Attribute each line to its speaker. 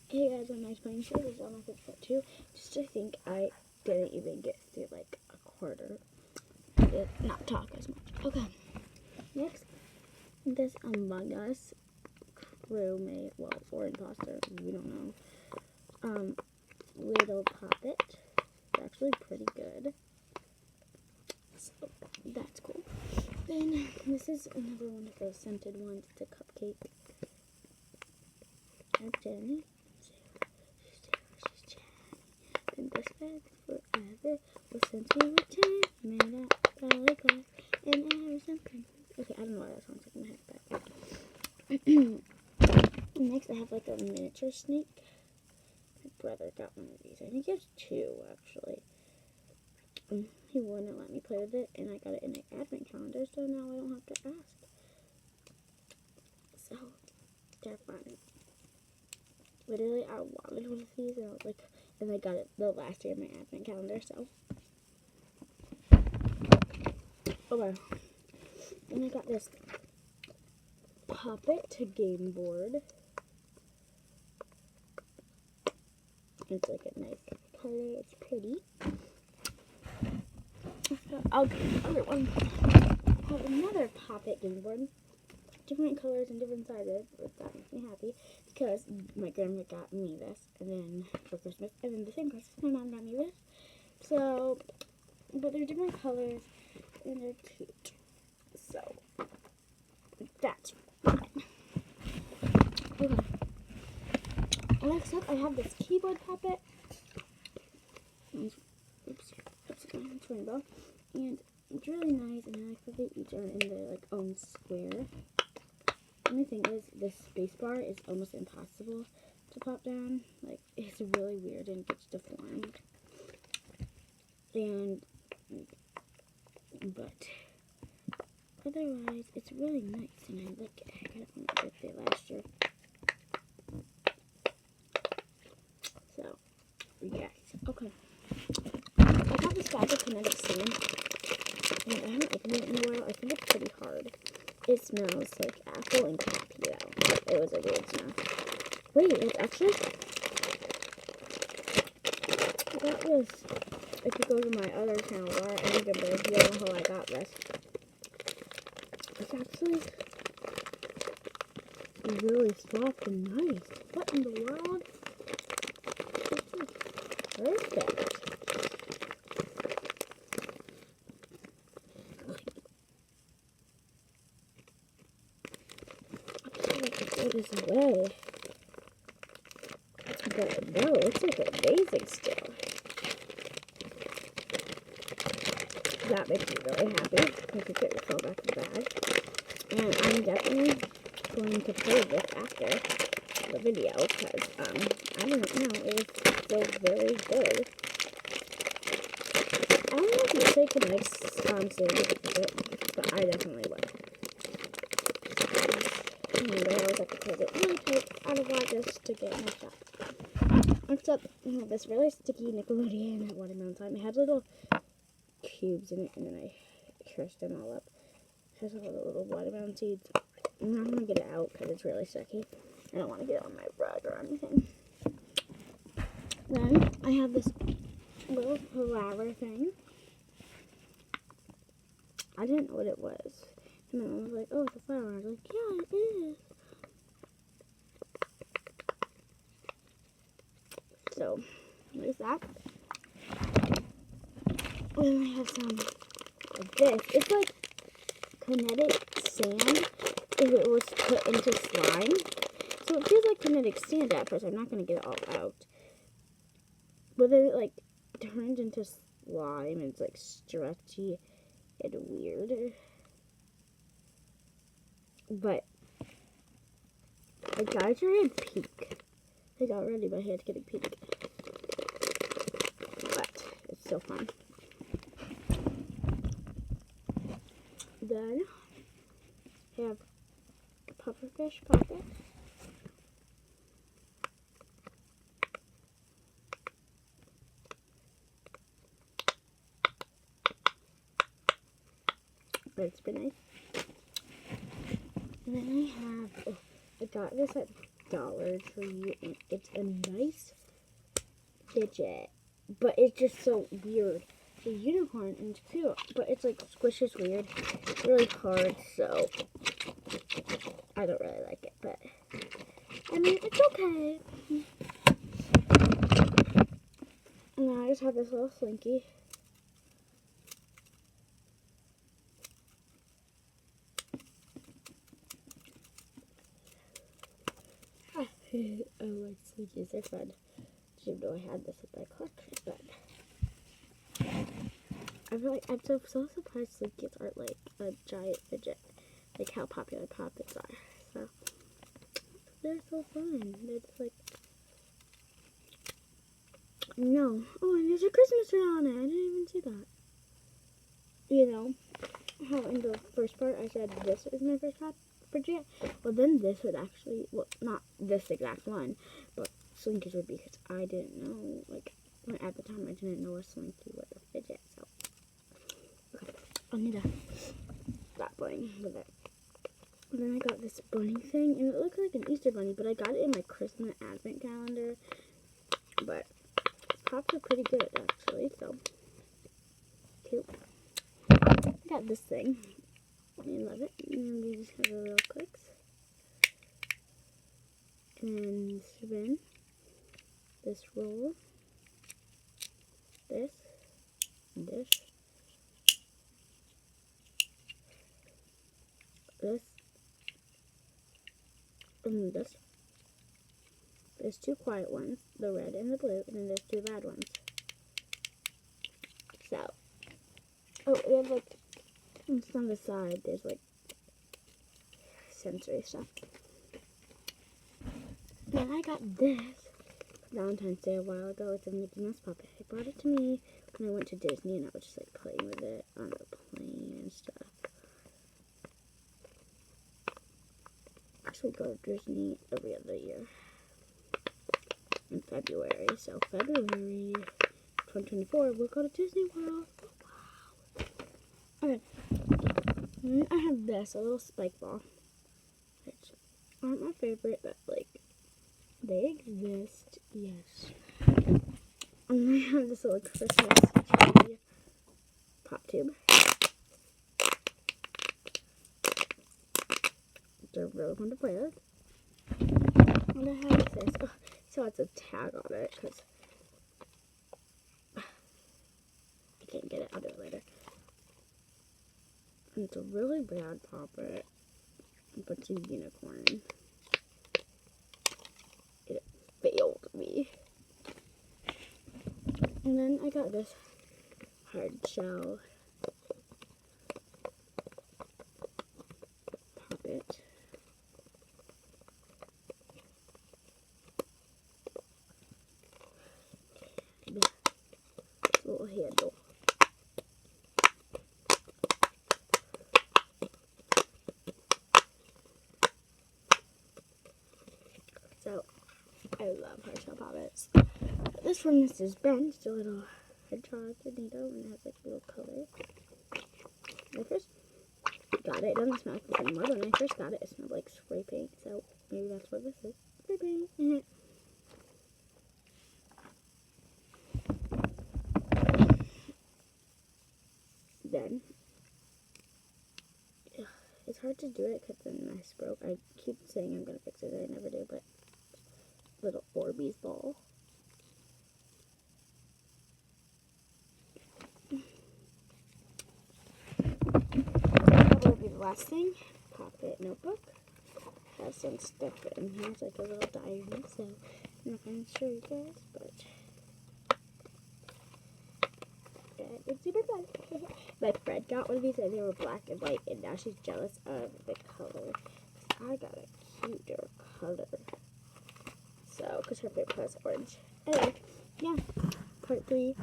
Speaker 1: Hey guys, I'm nice playing show. This is on my fidget part 2. Just I think I didn't even get through like a quarter. I did not talk as much. Okay. Next, this Among Us crewmate, well, or imposter, we don't know. Little puppet. It's actually pretty good. So that's cool. Then this is another one of those scented ones. It's a cupcake. And Jenny. And this bag forever will send you a chain made out of glass and ever something. Okay, I don't know why that sounds like in my head, but next I have like a miniature snake. My brother got one of these. I think he has two actually. He wouldn't let me play with it, and I got it in an advent calendar, so now I don't have to ask. So they're fun. Literally, I wanted one of these, and I was like, and I got it the last year in my advent calendar, so. Okay. Then I got this puppet game board. It's like a nice color, it's pretty. I'll get the other one. I have another puppet game board. Different colors and different sizes, but that makes me happy because my grandma got me this, and then for Christmas, and then the same Christmas my mom got me this. So, but they're different colors and they're cute. So that's fun. Okay. Next up, I have this keyboard puppet. Oops, it's rainbow, and it's really nice, and I like that they each are in their like own square. The only thing is, this space bar is almost impossible to pop down. Like, it's really weird and gets deformed. But otherwise, it's really nice, and I like it. I got it for my birthday last year. So, yes. Okay. I got this bag of kinetic sand, and I haven't opened it in a while. I think it's pretty hard. It smells like apple and coffee, though. It was a weird smell. Wait, it's actually... I got this. If you go to my other channel, Laura and Gimber, you don't know how I got this. It's actually really soft and nice. What in the world? This is perfect. This way, but no, it's like amazing still. That makes me really happy. You can get yourself back in the bag, and I'm definitely going to play this after the video because I don't know, it was still very good. I don't know if you take a nice sandwich with it, but I definitely would. And I always have to close it really tight out of just to get my shot. Except, this really sticky Nickelodeon watermelon slime. It had little cubes in it, and then I crushed them all up. It has all the little watermelon seeds. I'm not going to get it out because it's really sticky. I don't want to get it on my rug or anything. Then, I have this little flower thing. I didn't know what it was. And my mom was like, oh, it's a flower. I was like, yeah, it is. So, there's that. And then I have some of this. It's like kinetic sand if it was put into slime. So it feels like kinetic sand at first. I'm not going to get it all out. But then it like turns into slime and it's like stretchy and weird. But I got try and peek. I got ready, but I had to get a peek. But it's still fun. Then I have a pufferfish pocket. But it's been nice. And then I have, I got this at Dollar Tree, and it's a nice fidget, but it's just so weird. It's a unicorn, and it's cute, but it's like squishes weird. It's really hard, so I don't really like it, but I mean, it's okay. And now I just have this little slinky. I like slinkies, they're fun. Didn't know I had this in my collection, but I feel like I'm so surprised slinkies aren't like a giant fidget, like how popular poppets are. So they're so fun. They're just like, no. Oh, and there's a Christmas tree on it. I didn't even see that. You know how in the first part I said this is my first fidget? Well, then this would actually, well, not this exact one, but slinkies would be, because I didn't know, like, at the time I didn't know a slinky was a fidget, so, okay, I need to stop playing with it. And then I got this bunny thing, and it looked like an Easter bunny, but I got it in my Christmas advent calendar, but pops are pretty good, actually, so, cute. I got this thing. I love it. And we just have a little clicks. And spin. This roll. This. And this. This. And this. There's two quiet ones. The red and the blue. And then there's two bad ones. So. Oh, we have like, it's on the side. There's like sensory stuff. Then I got this Valentine's Day a while ago. It's a Mickey Mouse puppet. He brought it to me when I went to Disney, and I was just like playing with it on the plane and stuff. I actually go to Disney every other year in February. So February 2024, we'll go to Disney World. Oh, wow. Okay. And then I have this, a little spike ball. Which aren't my favorite, but like, they exist, yes. And I have this little Christmas tree pop tube. They're really fun to play with. And I have this. Oh, so it's a tag on it because I can't get it. I'll do it later. And it's a really bad puppet, but it's a unicorn. It failed me. And then I got this hard shell puppet. This little handle. So, I love hard shell puppets. This one is just bent, it's a little hedgehog tornado, and it has like little colors. When I first got it, it doesn't smell like this anymore, but when I first got it, it smelled like spray paint, so maybe that's what this is. Spray paint. Then, it's hard to do it because the mesh broke. I keep saying I'm going to fix it, I never do, but little Orbeez ball. That will be the last thing. Pocket notebook. Has some stuff in here. It's like a little diary, so I'm not going to show you guys, but it's super fun. My friend got one of these and they were black and white, and now she's jealous of the color. I got a cuter color. So, because her favorite color is orange. Anyway, yeah, part 3.